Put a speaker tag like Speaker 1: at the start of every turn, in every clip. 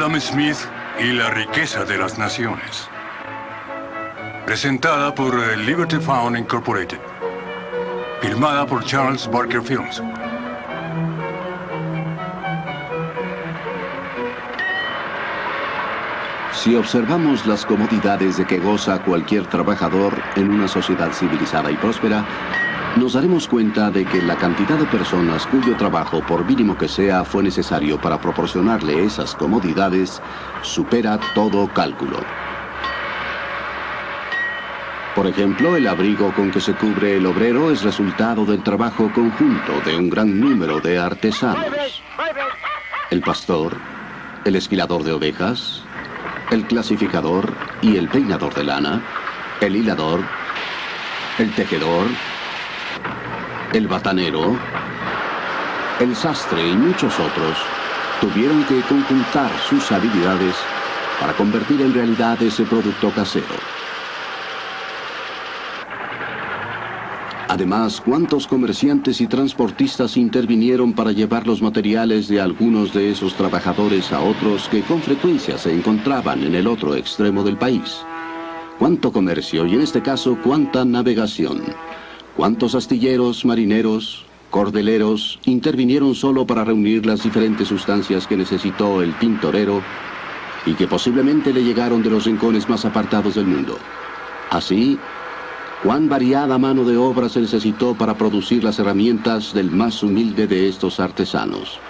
Speaker 1: Adam Smith y la riqueza de las naciones. Presentada por Liberty Found Incorporated. Filmada por Charles Barker Films.
Speaker 2: Si observamos las comodidades de que goza cualquier trabajador en una sociedad civilizada y próspera, nos daremos cuenta de que la cantidad de personas cuyo trabajo, por mínimo que sea, fue necesario para proporcionarle esas comodidades, supera todo cálculo. Por ejemplo, el abrigo con que se cubre el obrero es resultado del trabajo conjunto de un gran número de artesanos. El pastor, el esquilador de ovejas, el clasificador y el peinador de lana, el hilador, el tejedor, el batanero, el sastre y muchos otros tuvieron que conjuntar sus habilidades para convertir en realidad ese producto casero. Además, ¿cuántos comerciantes y transportistas intervinieron para llevar los materiales de algunos de esos trabajadores a otros que con frecuencia se encontraban en el otro extremo del país? ¿Cuánto comercio y en este caso cuánta navegación? ¿Cuántos astilleros, marineros, cordeleros intervinieron solo para reunir las diferentes sustancias que necesitó el tintorero y que posiblemente le llegaron de los rincones más apartados del mundo? Así, ¿cuán variada mano de obra se necesitó para producir las herramientas del más humilde de estos artesanos?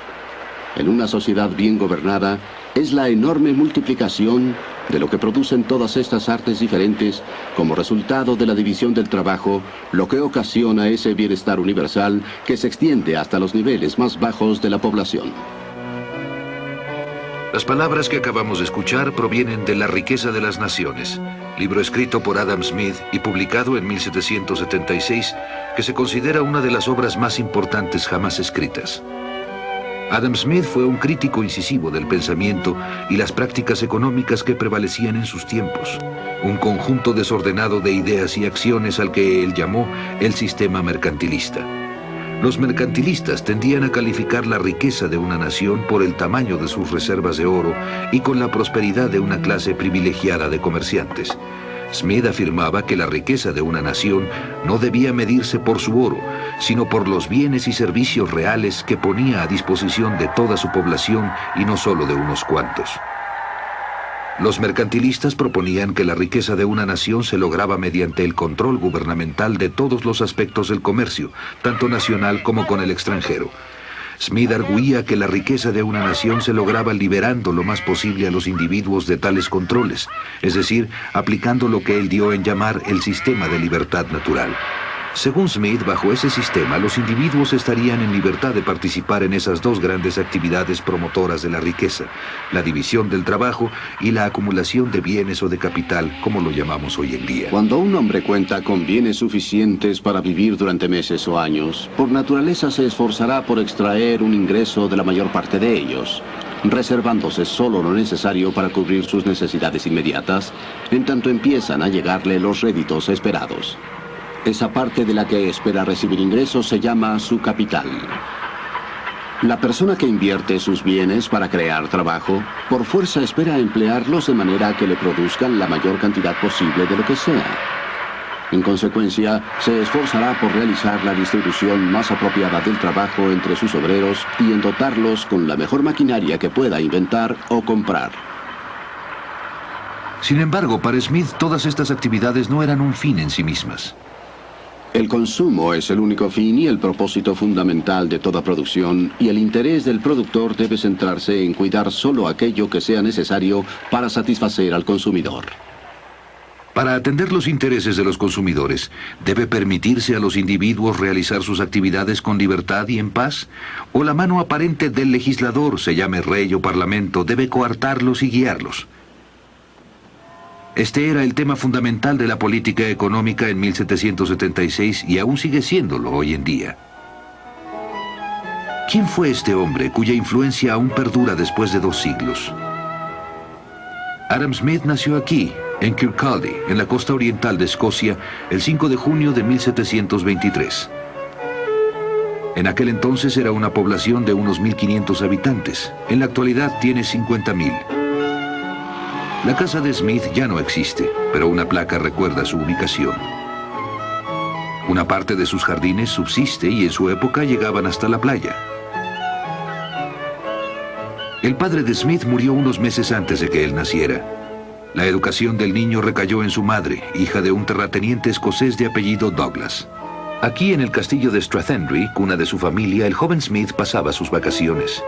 Speaker 2: En una sociedad bien gobernada, es la enorme multiplicación de lo que producen todas estas artes diferentes como resultado de la división del trabajo, lo que ocasiona ese bienestar universal que se extiende hasta los niveles más bajos de la población.
Speaker 3: Las palabras que acabamos de escuchar provienen de La riqueza de las naciones, libro escrito por Adam Smith y publicado en 1776, que se considera una de las obras más importantes jamás escritas. Adam Smith fue un crítico incisivo del pensamiento y las prácticas económicas que prevalecían en sus tiempos, un conjunto desordenado de ideas y acciones al que él llamó el sistema mercantilista. Los mercantilistas tendían a calificar la riqueza de una nación por el tamaño de sus reservas de oro y con la prosperidad de una clase privilegiada de comerciantes. Smith afirmaba que la riqueza de una nación no debía medirse por su oro, sino por los bienes y servicios reales que ponía a disposición de toda su población y no solo de unos cuantos. Los mercantilistas proponían que la riqueza de una nación se lograba mediante el control gubernamental de todos los aspectos del comercio, tanto nacional como con el extranjero. Smith arguía que la riqueza de una nación se lograba liberando lo más posible a los individuos de tales controles, es decir, aplicando lo que él dio en llamar el sistema de libertad natural. Según Smith, bajo ese sistema, los individuos estarían en libertad de participar en esas dos grandes actividades promotoras de la riqueza, la división del trabajo y la acumulación de bienes o de capital, como lo llamamos hoy en día.
Speaker 2: Cuando un hombre cuenta con bienes suficientes para vivir durante meses o años, por naturaleza se esforzará por extraer un ingreso de la mayor parte de ellos, reservándose solo lo necesario para cubrir sus necesidades inmediatas, en tanto empiezan a llegarle los réditos esperados. Esa parte de la que espera recibir ingresos se llama su capital. La persona que invierte sus bienes para crear trabajo, por fuerza espera emplearlos de manera que le produzcan la mayor cantidad posible de lo que sea. En consecuencia, se esforzará por realizar la distribución más apropiada del trabajo entre sus obreros y en dotarlos con la mejor maquinaria que pueda inventar o comprar.
Speaker 3: Sin embargo, para Smith, todas estas actividades no eran un fin en sí mismas.
Speaker 2: El consumo es el único fin y el propósito fundamental de toda producción, y el interés del productor debe centrarse en cuidar solo aquello que sea necesario para satisfacer al consumidor.
Speaker 3: Para atender los intereses de los consumidores, ¿debe permitirse a los individuos realizar sus actividades con libertad y en paz? ¿O la mano aparente del legislador, se llame rey o parlamento, debe coartarlos y guiarlos? Este era el tema fundamental de la política económica en 1776 y aún sigue siéndolo hoy en día. ¿Quién fue este hombre cuya influencia aún perdura después de 2 siglos? Adam Smith nació aquí, en Kirkcaldy, en la costa oriental de Escocia, el 5 de junio de 1723. En aquel entonces era una población de unos 1.500 habitantes. En la actualidad tiene 50.000. La casa de Smith ya no existe, pero una placa recuerda su ubicación. Una parte de sus jardines subsiste y en su época llegaban hasta la playa. El padre de Smith murió unos meses antes de que él naciera. La educación del niño recayó en su madre, hija de un terrateniente escocés de apellido Douglas. Aquí en el castillo de Strathendry, cuna de su familia, el joven Smith pasaba sus vacaciones.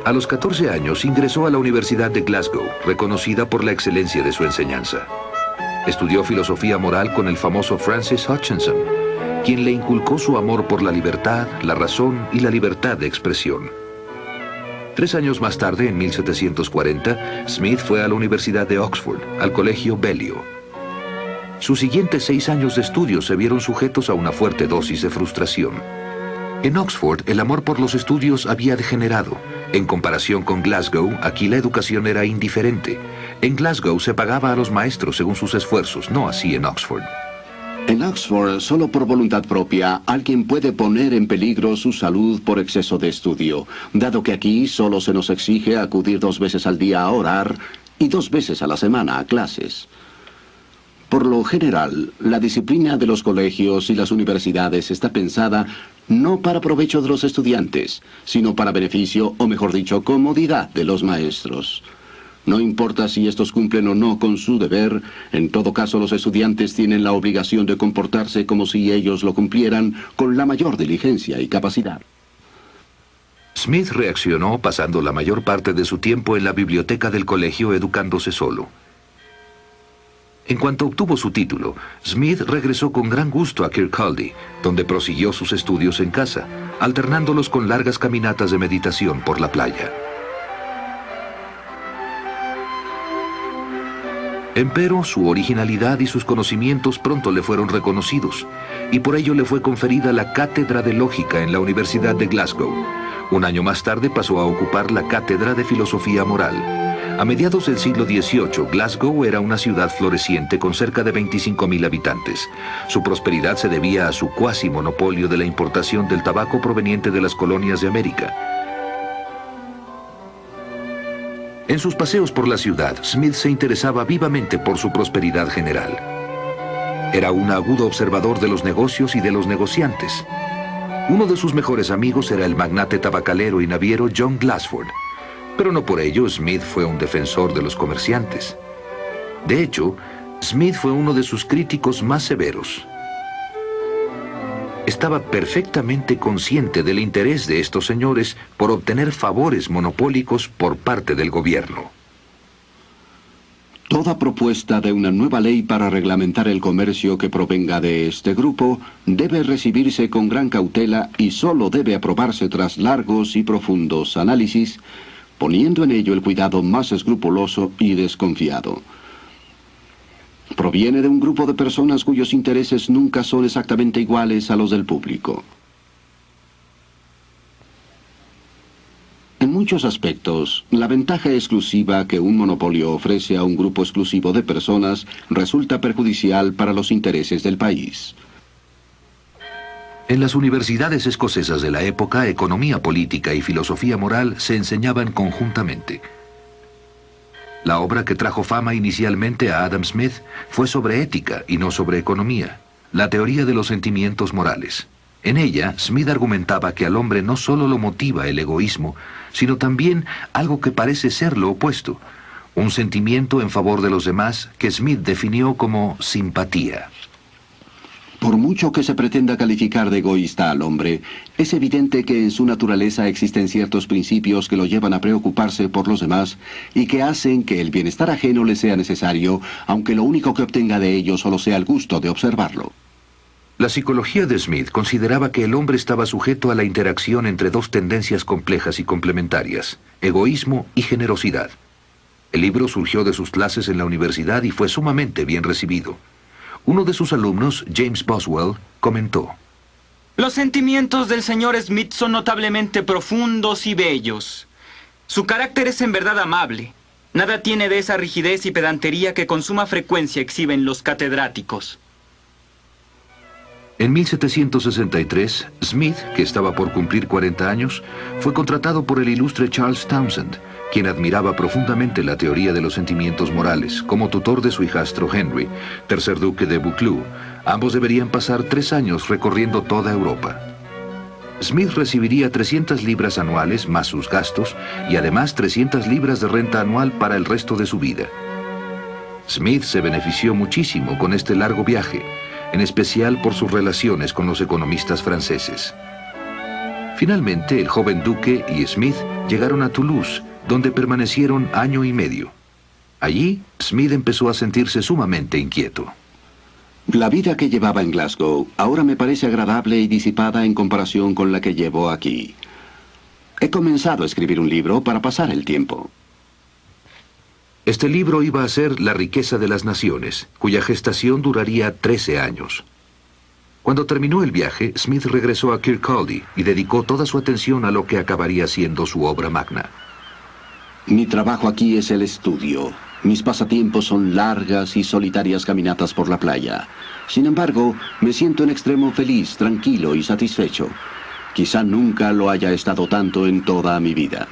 Speaker 3: A los 14 años ingresó a la Universidad de Glasgow, reconocida por la excelencia de su enseñanza. Estudió filosofía moral con el famoso Francis Hutcheson, quien le inculcó su amor por la libertad, la razón y la libertad de expresión. 3 años más tarde, en 1740, Smith fue a la Universidad de Oxford, al colegio Balliol. Sus siguientes 6 años de estudio se vieron sujetos a una fuerte dosis de frustración. En Oxford, el amor por los estudios había degenerado. En comparación con Glasgow, aquí la educación era indiferente. En Glasgow se pagaba a los maestros según sus esfuerzos, no así en Oxford.
Speaker 2: En Oxford, solo por voluntad propia, alguien puede poner en peligro su salud por exceso de estudio, dado que aquí solo se nos exige acudir 2 veces al día a orar y 2 veces a la semana a clases. Por lo general, la disciplina de los colegios y las universidades está pensada no para provecho de los estudiantes, sino para beneficio, o mejor dicho, comodidad de los maestros. No importa si estos cumplen o no con su deber, en todo caso los estudiantes tienen la obligación de comportarse como si ellos lo cumplieran con la mayor diligencia y capacidad.
Speaker 3: Smith reaccionó pasando la mayor parte de su tiempo en la biblioteca del colegio educándose solo. En cuanto obtuvo su título, Smith regresó con gran gusto a Kirkcaldy, donde prosiguió sus estudios en casa, alternándolos con largas caminatas de meditación por la playa. Empero, su originalidad y sus conocimientos pronto le fueron reconocidos, y por ello le fue conferida la Cátedra de Lógica en la Universidad de Glasgow. Un año más tarde pasó a ocupar la Cátedra de Filosofía Moral. A mediados del siglo XVIII, Glasgow era una ciudad floreciente con cerca de 25.000 habitantes. Su prosperidad se debía a su cuasi monopolio de la importación del tabaco proveniente de las colonias de América. En sus paseos por la ciudad, Smith se interesaba vivamente por su prosperidad general. Era un agudo observador de los negocios y de los negociantes. Uno de sus mejores amigos era el magnate tabacalero y naviero John Glassford. Pero no por ello Smith fue un defensor de los comerciantes. De hecho, Smith fue uno de sus críticos más severos. Estaba perfectamente consciente del interés de estos señores por obtener favores monopólicos por parte del gobierno.
Speaker 2: Toda propuesta de una nueva ley para reglamentar el comercio que provenga de este grupo debe recibirse con gran cautela y solo debe aprobarse tras largos y profundos análisis, poniendo en ello el cuidado más escrupuloso y desconfiado. Proviene de un grupo de personas cuyos intereses nunca son exactamente iguales a los del público. En muchos aspectos, la ventaja exclusiva que un monopolio ofrece a un grupo exclusivo de personas resulta perjudicial para los intereses del país.
Speaker 3: En las universidades escocesas de la época, economía política y filosofía moral se enseñaban conjuntamente. La obra que trajo fama inicialmente a Adam Smith fue sobre ética y no sobre economía, la teoría de los sentimientos morales. En ella, Smith argumentaba que al hombre no solo lo motiva el egoísmo, sino también algo que parece ser lo opuesto, un sentimiento en favor de los demás que Smith definió como simpatía.
Speaker 2: Por mucho que se pretenda calificar de egoísta al hombre, es evidente que en su naturaleza existen ciertos principios que lo llevan a preocuparse por los demás y que hacen que el bienestar ajeno le sea necesario, aunque lo único que obtenga de ello solo sea el gusto de observarlo.
Speaker 3: La psicología de Smith consideraba que el hombre estaba sujeto a la interacción entre 2 tendencias complejas y complementarias, egoísmo y generosidad. El libro surgió de sus clases en la universidad y fue sumamente bien recibido. Uno de sus alumnos, James Boswell, comentó:
Speaker 4: Los sentimientos del señor Smith son notablemente profundos y bellos. Su carácter es en verdad amable. Nada tiene de esa rigidez y pedantería que con suma frecuencia exhiben los catedráticos.
Speaker 3: En 1763, Smith, que estaba por cumplir 40 años, fue contratado por el ilustre Charles Townshend, quien admiraba profundamente la teoría de los sentimientos morales, como tutor de su hijastro Henry, tercer duque de Buccleuch. Ambos deberían pasar 3 años recorriendo toda Europa. Smith recibiría 300 libras anuales más sus gastos y además 300 libras de renta anual para el resto de su vida. Smith se benefició muchísimo con este largo viaje, en especial por sus relaciones con los economistas franceses. Finalmente, el joven duque y Smith llegaron a Toulouse, donde permanecieron 1 año y medio. Allí, Smith empezó a sentirse sumamente inquieto.
Speaker 2: La vida que llevaba en Glasgow ahora me parece agradable y disipada en comparación con la que llevo aquí. He comenzado a escribir un libro para pasar el tiempo.
Speaker 3: Este libro iba a ser La riqueza de las naciones, cuya gestación duraría 13 años. Cuando terminó el viaje, Smith regresó a Kirkcaldy y dedicó toda su atención a lo que acabaría siendo su obra magna.
Speaker 2: Mi trabajo aquí es el estudio. Mis pasatiempos son largas y solitarias caminatas por la playa. Sin embargo, me siento en extremo feliz, tranquilo y satisfecho. Quizá nunca lo haya estado tanto en toda mi vida.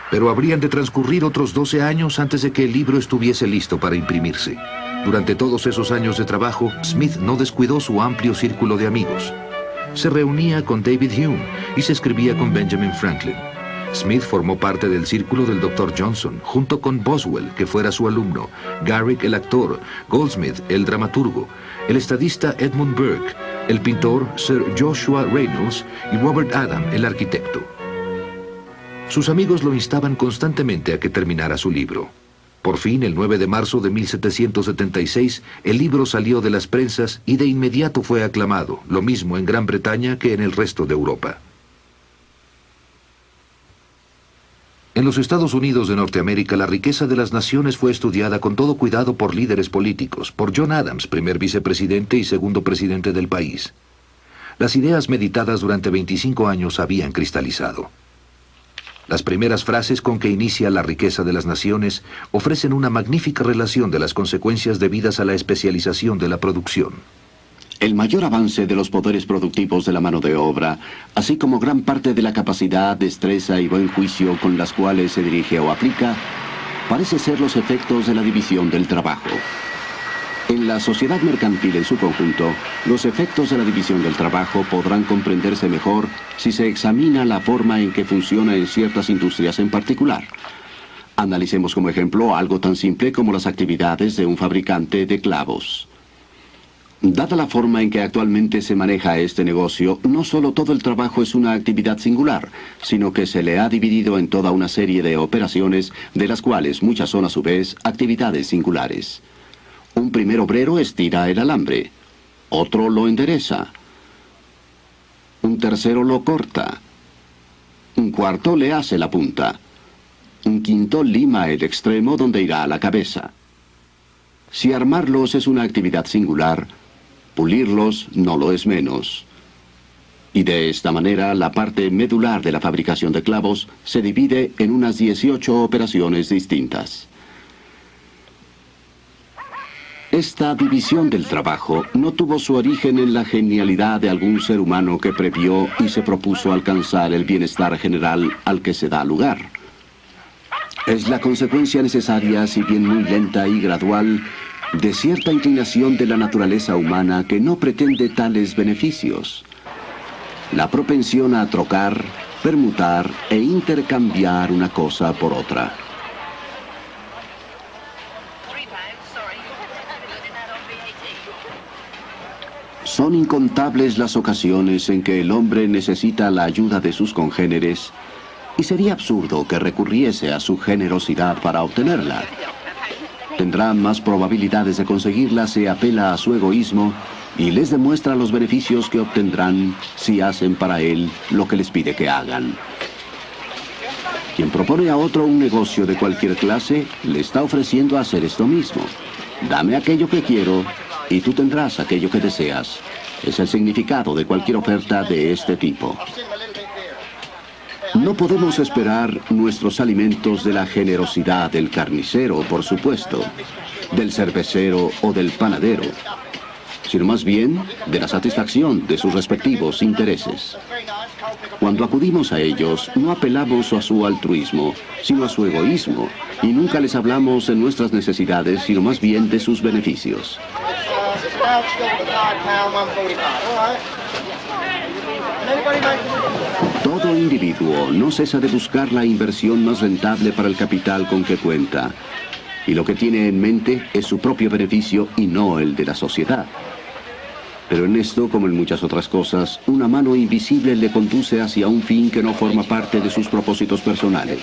Speaker 3: Pero habrían de transcurrir otros 12 años antes de que el libro estuviese listo para imprimirse. Durante todos esos años de trabajo, Smith no descuidó su amplio círculo de amigos. Se reunía con David Hume y se escribía con Benjamin Franklin. Smith formó parte del círculo del Dr. Johnson, junto con Boswell, que fuera su alumno, Garrick el actor, Goldsmith el dramaturgo, el estadista Edmund Burke, el pintor Sir Joshua Reynolds y Robert Adam el arquitecto. Sus amigos lo instaban constantemente a que terminara su libro. Por fin, el 9 de marzo de 1776, el libro salió de las prensas y de inmediato fue aclamado, lo mismo en Gran Bretaña que en el resto de Europa. En los Estados Unidos de Norteamérica, la riqueza de las naciones fue estudiada con todo cuidado por líderes políticos, por John Adams, primer vicepresidente y segundo presidente del país. Las ideas meditadas durante 25 años habían cristalizado. Las primeras frases con que inicia La riqueza de las naciones ofrecen una magnífica relación de las consecuencias debidas a la especialización de la producción.
Speaker 2: El mayor avance de los poderes productivos de la mano de obra, así como gran parte de la capacidad, destreza y buen juicio con las cuales se dirige o aplica, parece ser los efectos de la división del trabajo. En la sociedad mercantil en su conjunto, los efectos de la división del trabajo podrán comprenderse mejor si se examina la forma en que funciona en ciertas industrias en particular. Analicemos como ejemplo algo tan simple como las actividades de un fabricante de clavos. Dada la forma en que actualmente se maneja este negocio, no solo todo el trabajo es una actividad singular, sino que se le ha dividido en toda una serie de operaciones, de las cuales muchas son a su vez actividades singulares. Un primer obrero estira el alambre, otro lo endereza, un tercero lo corta, un cuarto le hace la punta, un quinto lima el extremo donde irá la cabeza. Si armarlos es una actividad singular, pulirlos no lo es menos. Y de esta manera la parte medular de la fabricación de clavos se divide en unas 18 operaciones distintas. Esta división del trabajo no tuvo su origen en la genialidad de algún ser humano que previó y se propuso alcanzar el bienestar general al que se da lugar. Es la consecuencia necesaria, si bien muy lenta y gradual, de cierta inclinación de la naturaleza humana que no pretende tales beneficios. La propensión a trocar, permutar e intercambiar una cosa por otra. Son incontables las ocasiones en que el hombre necesita la ayuda de sus congéneres y sería absurdo que recurriese a su generosidad para obtenerla. Tendrá más probabilidades de conseguirla si apela a su egoísmo y les demuestra los beneficios que obtendrán si hacen para él lo que les pide que hagan. Quien propone a otro un negocio de cualquier clase, le está ofreciendo hacer esto mismo. Dame aquello que quiero y tú tendrás aquello que deseas. Es el significado de cualquier oferta de este tipo. No podemos esperar nuestros alimentos de la generosidad del carnicero, por supuesto, del cervecero o del panadero. sino más bien de la satisfacción de sus respectivos intereses. Cuando acudimos a ellos, no apelamos a su altruismo, sino a su egoísmo, y nunca les hablamos de nuestras necesidades, sino más bien de sus beneficios. Todo individuo no cesa de buscar la inversión más rentable para el capital con que cuenta, y lo que tiene en mente es su propio beneficio y no el de la sociedad. Pero en esto, como en muchas otras cosas, una mano invisible le conduce hacia un fin que no forma parte de sus propósitos personales.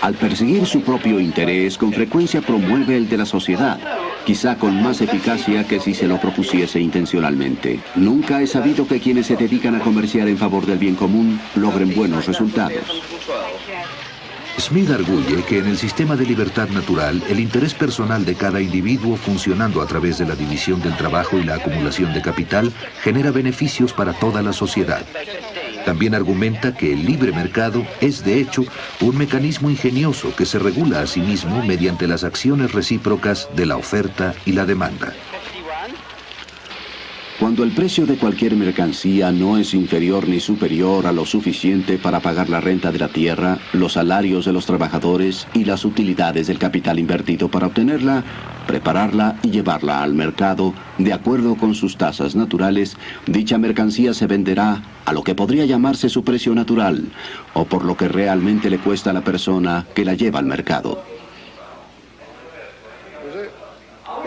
Speaker 2: Al perseguir su propio interés, con frecuencia promueve el de la sociedad, quizá con más eficacia que si se lo propusiese intencionalmente. Nunca he sabido que quienes se dedican a comerciar en favor del bien común logren buenos resultados.
Speaker 3: Smith arguye que en el sistema de libertad natural, el interés personal de cada individuo funcionando a través de la división del trabajo y la acumulación de capital genera beneficios para toda la sociedad. También argumenta que el libre mercado es, de hecho, un mecanismo ingenioso que se regula a sí mismo mediante las acciones recíprocas de la oferta y la demanda.
Speaker 2: Cuando el precio de cualquier mercancía no es inferior ni superior a lo suficiente para pagar la renta de la tierra, los salarios de los trabajadores y las utilidades del capital invertido para obtenerla, prepararla y llevarla al mercado, de acuerdo con sus tasas naturales, dicha mercancía se venderá a lo que podría llamarse su precio natural, o por lo que realmente le cuesta a la persona que la lleva al mercado.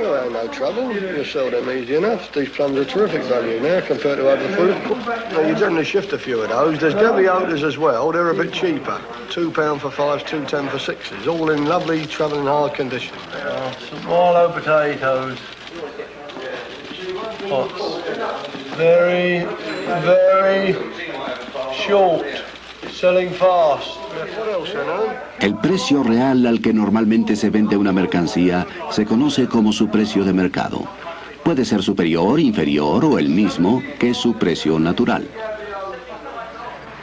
Speaker 5: You'll have no trouble. You'll sell them easy enough. These plums are terrific value now compared to other food. Now, you generally shift a few of those. There's Debbie Oaters as well. They're a bit cheaper. £2 for 5s, £2.10 for 6s. All in lovely travelling hard condition. Some Marlow potatoes. Pots. Very, very short. Selling fast. What else,
Speaker 2: El precio real al que normalmente se vende una mercancía se conoce como su precio de mercado. Puede ser superior, inferior o el mismo que su precio natural.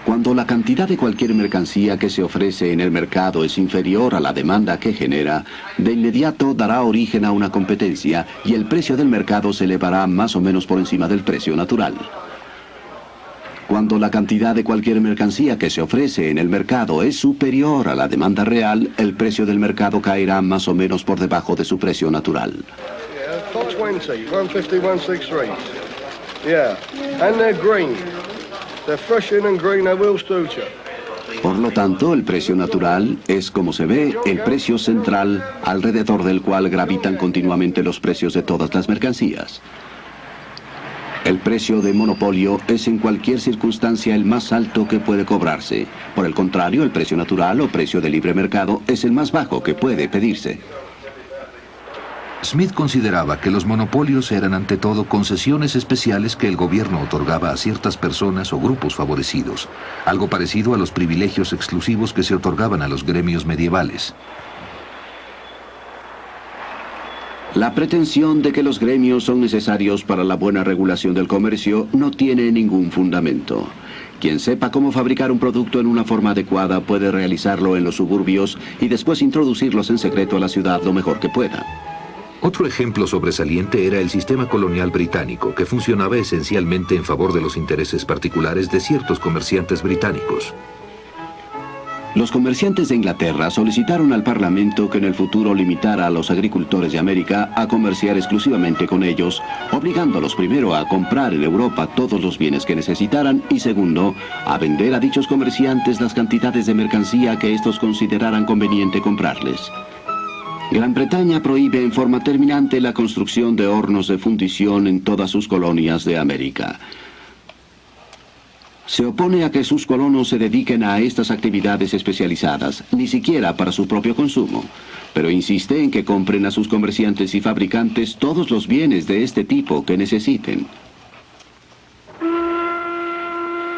Speaker 2: Cuando la cantidad de cualquier mercancía que se ofrece en el mercado es inferior a la demanda que genera, de inmediato dará origen a una competencia y el precio del mercado se elevará más o menos por encima del precio natural. Cuando la cantidad de cualquier mercancía que se ofrece en el mercado es superior a la demanda real, el precio del mercado caerá más o menos por debajo de su precio natural. Por lo tanto, el precio natural es, como se ve, el precio central alrededor del cual gravitan continuamente los precios de todas las mercancías. El precio de monopolio es en cualquier circunstancia el más alto que puede cobrarse. Por el contrario, el precio natural o precio de libre mercado es el más bajo que puede pedirse.
Speaker 3: Smith consideraba que los monopolios eran ante todo concesiones especiales que el gobierno otorgaba a ciertas personas o grupos favorecidos, algo parecido a los privilegios exclusivos que se otorgaban a los gremios medievales.
Speaker 2: La pretensión de que los gremios son necesarios para la buena regulación del comercio no tiene ningún fundamento. Quien sepa cómo fabricar un producto en una forma adecuada puede realizarlo en los suburbios y después introducirlos en secreto a la ciudad lo mejor que pueda.
Speaker 3: Otro ejemplo sobresaliente era el sistema colonial británico, que funcionaba esencialmente en favor de los intereses particulares de ciertos comerciantes británicos.
Speaker 2: Los comerciantes de Inglaterra solicitaron al Parlamento que en el futuro limitara a los agricultores de América a comerciar exclusivamente con ellos, obligándolos primero a comprar en Europa todos los bienes que necesitaran y segundo, a vender a dichos comerciantes las cantidades de mercancía que estos consideraran conveniente comprarles. Gran Bretaña prohíbe en forma terminante la construcción de hornos de fundición en todas sus colonias de América. Se opone a que sus colonos se dediquen a estas actividades especializadas, ni siquiera para su propio consumo, pero insiste en que compren a sus comerciantes y fabricantes todos los bienes de este tipo que necesiten.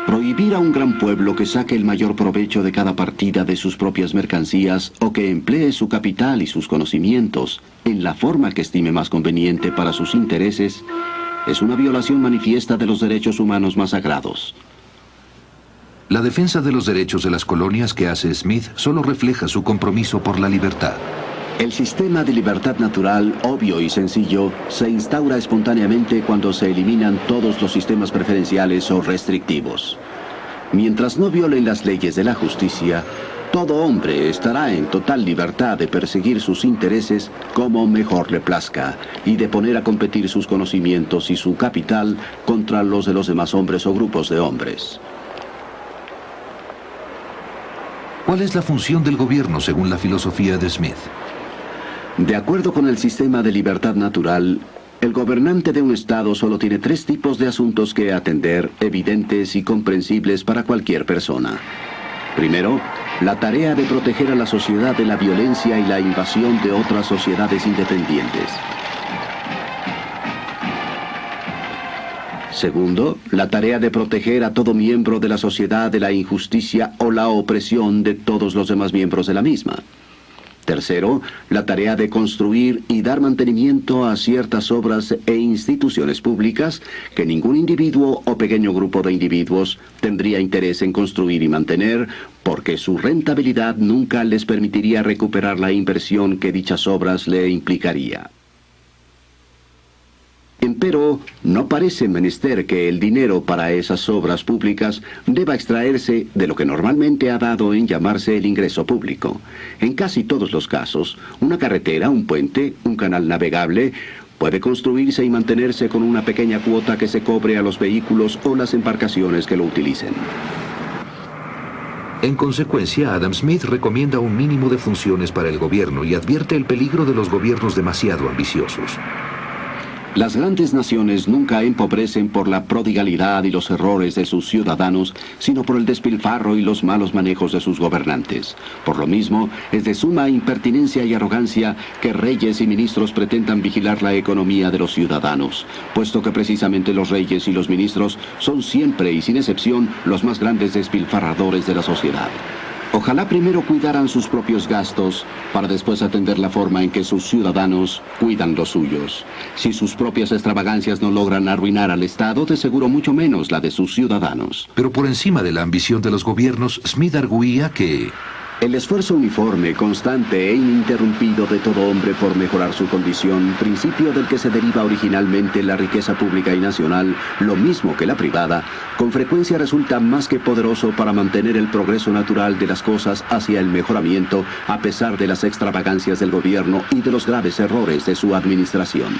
Speaker 2: Prohibir a un gran pueblo que saque el mayor provecho de cada partida de sus propias mercancías o que emplee su capital y sus conocimientos en la forma que estime más conveniente para sus intereses es una violación manifiesta de los derechos humanos más sagrados.
Speaker 3: La defensa de los derechos de las colonias que hace Smith solo refleja su compromiso por la libertad.
Speaker 2: El sistema de libertad natural, obvio y sencillo, se instaura espontáneamente cuando se eliminan todos los sistemas preferenciales o restrictivos. Mientras no violen las leyes de la justicia, todo hombre estará en total libertad de perseguir sus intereses como mejor le plazca y de poner a competir sus conocimientos y su capital contra los de los demás hombres o grupos de hombres.
Speaker 3: ¿Cuál es la función del gobierno según la filosofía de Smith?
Speaker 2: De acuerdo con el sistema de libertad natural, el gobernante de un estado solo tiene 3 tipos de asuntos que atender, evidentes y comprensibles para cualquier persona. Primero, la tarea de proteger a la sociedad de la violencia y la invasión de otras sociedades independientes. Segundo, la tarea de proteger a todo miembro de la sociedad de la injusticia o la opresión de todos los demás miembros de la misma. Tercero, la tarea de construir y dar mantenimiento a ciertas obras e instituciones públicas que ningún individuo o pequeño grupo de individuos tendría interés en construir y mantener, porque su rentabilidad nunca les permitiría recuperar la inversión que dichas obras le implicaría. Empero, no parece menester que el dinero para esas obras públicas deba extraerse de lo que normalmente ha dado en llamarse el ingreso público. En casi todos los casos, una carretera, un puente, un canal navegable puede construirse y mantenerse con una pequeña cuota que se cobre a los vehículos o las embarcaciones que lo utilicen.
Speaker 3: En consecuencia, Adam Smith recomienda un mínimo de funciones para el gobierno y advierte el peligro de los gobiernos demasiado ambiciosos.
Speaker 2: Las grandes naciones nunca empobrecen por la prodigalidad y los errores de sus ciudadanos, sino por el despilfarro y los malos manejos de sus gobernantes. Por lo mismo, es de suma impertinencia y arrogancia que reyes y ministros pretendan vigilar la economía de los ciudadanos, puesto que precisamente los reyes y los ministros son siempre y sin excepción los más grandes despilfarradores de la sociedad. Ojalá primero cuidaran sus propios gastos, para después atender la forma en que sus ciudadanos cuidan los suyos. Si sus propias extravagancias no logran arruinar al Estado, de seguro mucho menos la de sus ciudadanos.
Speaker 3: Pero por encima de la ambición de los gobiernos, Smith arguía que
Speaker 2: el esfuerzo uniforme, constante e ininterrumpido de todo hombre por mejorar su condición, principio del que se deriva originalmente la riqueza pública y nacional, lo mismo que la privada, con frecuencia resulta más que poderoso para mantener el progreso natural de las cosas hacia el mejoramiento, a pesar de las extravagancias del gobierno y de los graves errores de su administración.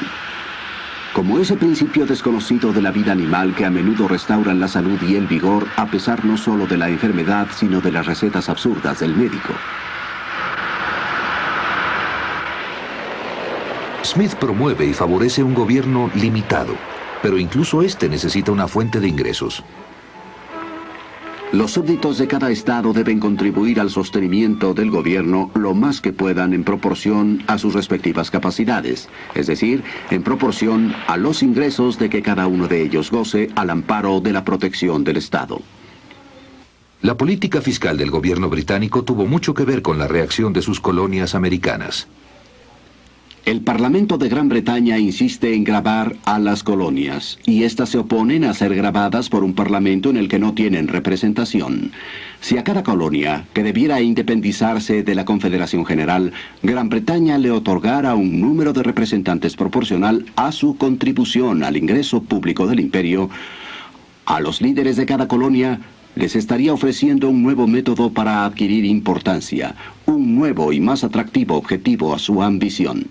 Speaker 2: Como ese principio desconocido de la vida animal que a menudo restauran la salud y el vigor, a pesar no solo de la enfermedad, sino de las recetas absurdas del médico.
Speaker 3: Smith promueve y favorece un gobierno limitado, pero incluso este necesita una fuente de ingresos.
Speaker 2: Los súbditos de cada estado deben contribuir al sostenimiento del gobierno lo más que puedan en proporción a sus respectivas capacidades, es decir, en proporción a los ingresos de que cada uno de ellos goce al amparo de la protección del Estado.
Speaker 3: La política fiscal del gobierno británico tuvo mucho que ver con la reacción de sus colonias americanas.
Speaker 2: El Parlamento de Gran Bretaña insiste en gravar a las colonias, y éstas se oponen a ser gravadas por un parlamento en el que no tienen representación. Si a cada colonia, que debiera independizarse de la Confederación General, Gran Bretaña le otorgara un número de representantes proporcional a su contribución al ingreso público del imperio, a los líderes de cada colonia les estaría ofreciendo un nuevo método para adquirir importancia, un nuevo y más atractivo objetivo a su ambición.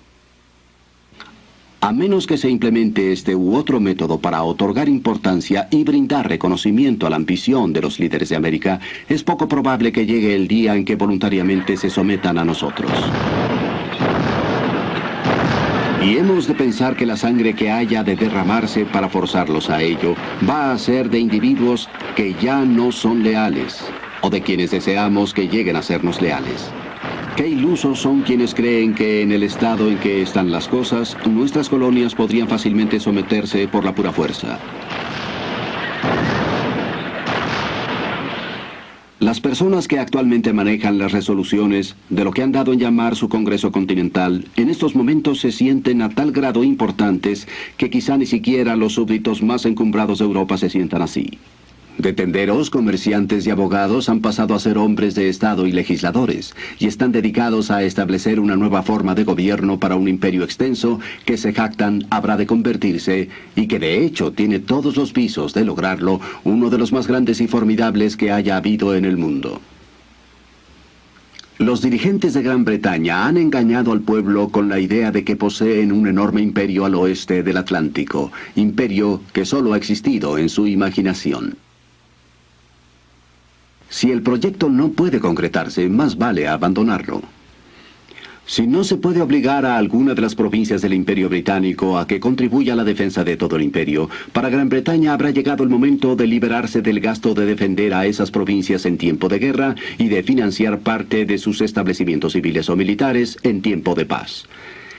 Speaker 2: A menos que se implemente este u otro método para otorgar importancia y brindar reconocimiento a la ambición de los líderes de América, es poco probable que llegue el día en que voluntariamente se sometan a nosotros. Y hemos de pensar que la sangre que haya de derramarse para forzarlos a ello va a ser de individuos que ya no son leales, o de quienes deseamos que lleguen a sernos leales. Qué ilusos son quienes creen que en el estado en que están las cosas, nuestras colonias podrían fácilmente someterse por la pura fuerza. Las personas que actualmente manejan las resoluciones de lo que han dado en llamar su Congreso Continental, en estos momentos se sienten a tal grado importantes que quizá ni siquiera los súbditos más encumbrados de Europa se sientan así. De tenderos, comerciantes y abogados han pasado a ser hombres de Estado y legisladores, y están dedicados a establecer una nueva forma de gobierno para un imperio extenso que se jactan habrá de convertirse, y que de hecho tiene todos los visos de lograrlo, uno de los más grandes y formidables que haya habido en el mundo. Los dirigentes de Gran Bretaña han engañado al pueblo con la idea de que poseen un enorme imperio al oeste del Atlántico, imperio que solo ha existido en su imaginación. Si el proyecto no puede concretarse, más vale abandonarlo. Si no se puede obligar a alguna de las provincias del Imperio Británico a que contribuya a la defensa de todo el imperio, para Gran Bretaña habrá llegado el momento de liberarse del gasto de defender a esas provincias en tiempo de guerra y de financiar parte de sus establecimientos civiles o militares en tiempo de paz.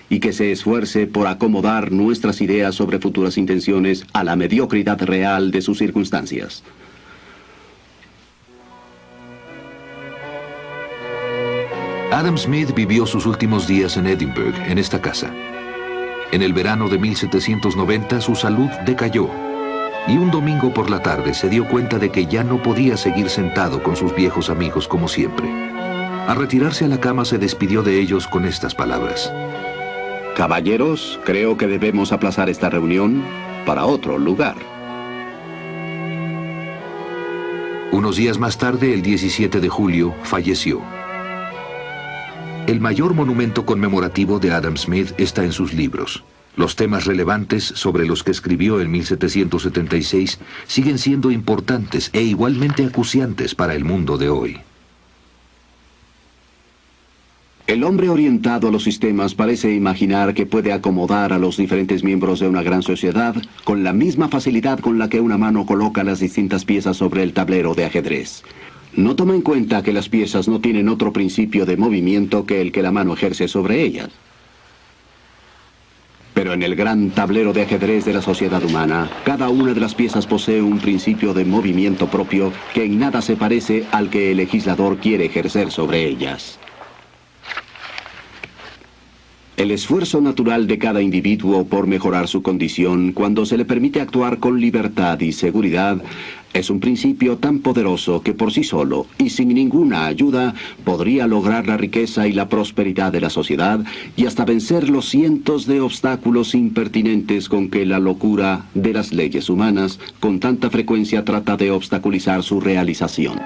Speaker 2: Y que se esfuerce por acomodar nuestras ideas sobre futuras intenciones a la mediocridad real de sus circunstancias.
Speaker 3: Adam Smith vivió sus últimos días en Edinburgh, en esta casa. En el verano de 1790 su salud decayó, y un domingo por la tarde se dio cuenta de que ya no podía seguir sentado con sus viejos amigos como siempre. Al retirarse a la cama se despidió de ellos con estas palabras.
Speaker 2: Caballeros, creo que debemos aplazar esta reunión para otro lugar.
Speaker 3: Unos días más tarde, el 17 de julio, falleció. El mayor monumento conmemorativo de Adam Smith está en sus libros. Los temas relevantes sobre los que escribió en 1776 siguen siendo importantes e igualmente acuciantes para el mundo de hoy.
Speaker 2: El hombre orientado a los sistemas parece imaginar que puede acomodar a los diferentes miembros de una gran sociedad con la misma facilidad con la que una mano coloca las distintas piezas sobre el tablero de ajedrez. No toma en cuenta que las piezas no tienen otro principio de movimiento que el que la mano ejerce sobre ellas. Pero en el gran tablero de ajedrez de la sociedad humana, cada una de las piezas posee un principio de movimiento propio que en nada se parece al que el legislador quiere ejercer sobre ellas. El esfuerzo natural de cada individuo por mejorar su condición cuando se le permite actuar con libertad y seguridad es un principio tan poderoso que por sí solo y sin ninguna ayuda podría lograr la riqueza y la prosperidad de la sociedad y hasta vencer los cientos de obstáculos impertinentes con que la locura de las leyes humanas con tanta frecuencia trata de obstaculizar su realización.